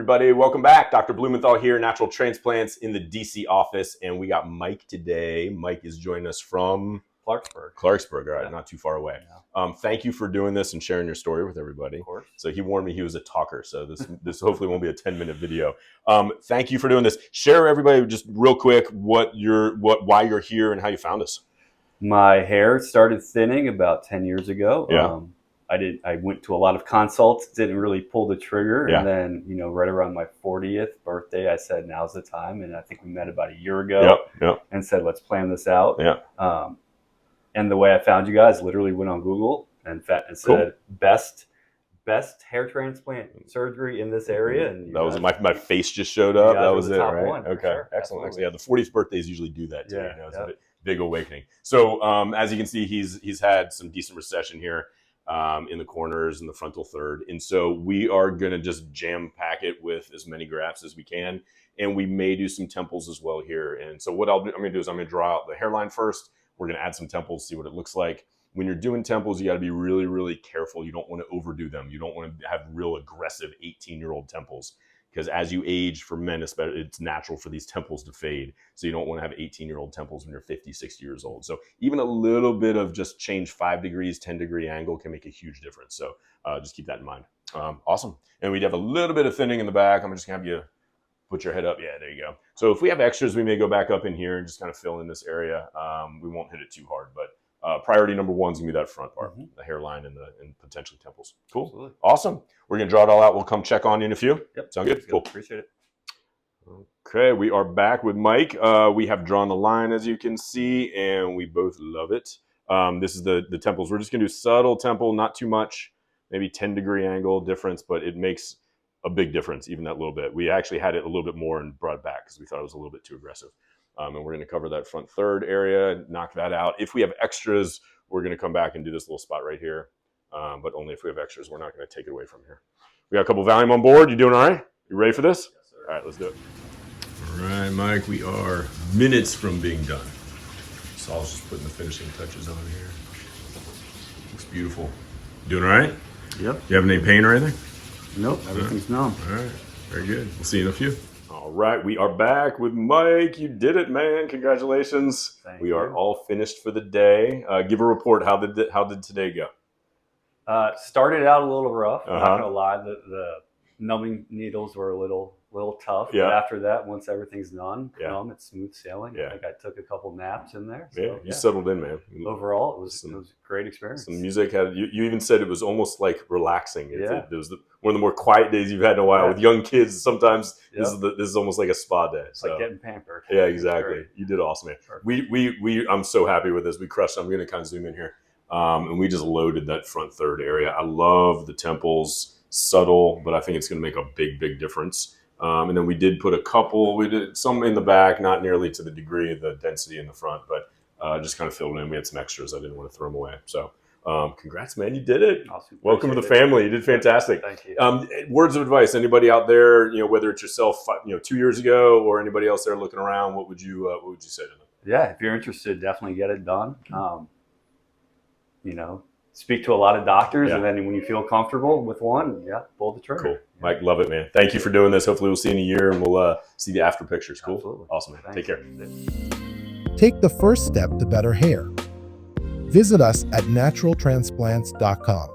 everybody. Welcome back. Dr. Blumenthal here, Natural Transplants in the DC office. And we got Mike today. Mike is joining us from Clarksburg. All right, not too far away. Yeah. Thank you for doing this and sharing your story with everybody. Of course. So he warned me he was a talker. So this hopefully won't be a 10-minute video. Thank you for doing this. Share everybody just real quick why you're here and how you found us. My hair started thinning about 10 years ago. Yeah. I went to a lot of consults, didn't really pull the trigger. Yeah. And then, right around my 40th birthday, I said, now's the time. And I think we met about a year ago and said, let's plan this out. Yeah. And the way I found you guys, literally went on Google and said, best hair transplant surgery in this area. And that was my face just showed up. That was it, right? One, okay. Sure. Excellent. Yeah. The 40th birthdays usually do that too. Yeah. It's a big awakening. So as you can see, he's had some decent recession here. In the corners and the frontal third. And so we are going to just jam pack it with as many grafts as we can. And we may do some temples as well here. And so what I'm going to do is I'm going to draw out the hairline first. We're going to add some temples, see what it looks like. When you're doing temples, you got to be really, really careful. You don't want to overdo them. You don't want to have real aggressive 18-year-old temples. Because as you age, for men especially, it's natural for these temples to fade. So you don't want to have 18-year-old temples when you're 50, 60 years old. So even a little bit of just change 5 degrees, 10-degree angle can make a huge difference. So just keep that in mind. Awesome. And we'd have a little bit of thinning in the back. I'm just going to have you put your head up. Yeah, there you go. So if we have extras, we may go back up in here and just kind of fill in this area. We won't hit it too hard, but priority number one is going to be that front part, the hairline and potentially temples. Cool. Absolutely. Awesome. We're going to draw it all out. We'll come check on you in a few. Yep. Sound good? Cool. Appreciate it. Okay, we are back with Mike. We have drawn the line, as you can see, and we both love it. This is the temples. We're just going to do subtle temple, not too much, maybe 10-degree angle difference, but it makes a big difference, even that little bit. We actually had it a little bit more and brought it back because we thought it was a little bit too aggressive. And we're going to cover that front third area, knock that out. If we have extras, we're going to come back and do this little spot right here. But only if we have extras. We're not going to take it away from here. We got a couple Valium on board. You doing all right? You ready for this? Yes, sir. All right, let's do it. All right, Mike, we are minutes from being done. Saul's just putting the finishing touches on here. Looks beautiful. Doing all right? Yep. You have any pain or anything? Nope, everything's numb. All right, very good. We'll see you in a few. All right, we are back with Mike. You did it, man. Congratulations. Thank we you. are all finished for the day. Give a report. How did today go? Started out a little rough. I'm Uh-huh. not gonna lie. The numbing needles were a little tough. Yeah. But after that, once everything's numb, it's smooth sailing. Yeah. I think I took a couple naps in there. So, Yeah, you settled in, man. Overall, it was a great experience. Some music had you even said it was almost like relaxing. It was one of the more quiet days you've had in a while with young kids. Sometimes this is almost like a spa day. It's like getting pampered. Yeah, exactly. You did awesome, man. We I'm so happy with this. We crushed it. I'm going to kind of zoom in here. And we just loaded that front third area. I love the temples, subtle, but I think it's going to make a big difference. And then we did some in the back, not nearly to the degree of the density in the front, but just kind of filled in. We had some extras. I didn't want to throw them away. So congrats, man. You did it. Awesome. Welcome to the family. You did fantastic. Thank you. Words of advice. Anybody out there, whether it's yourself, 2 years ago or anybody else there looking around, what would you say to them? Yeah, if you're interested, definitely get it done. Speak to a lot of doctors, and then when you feel comfortable with one, pull the trigger. Cool. Mike, love it, man. Thank you for doing this. Hopefully we'll see you in a year and we'll see the after pictures. Cool. Absolutely. Awesome, man. Take care. Take the first step to better hair. Visit us at naturaltransplants.com.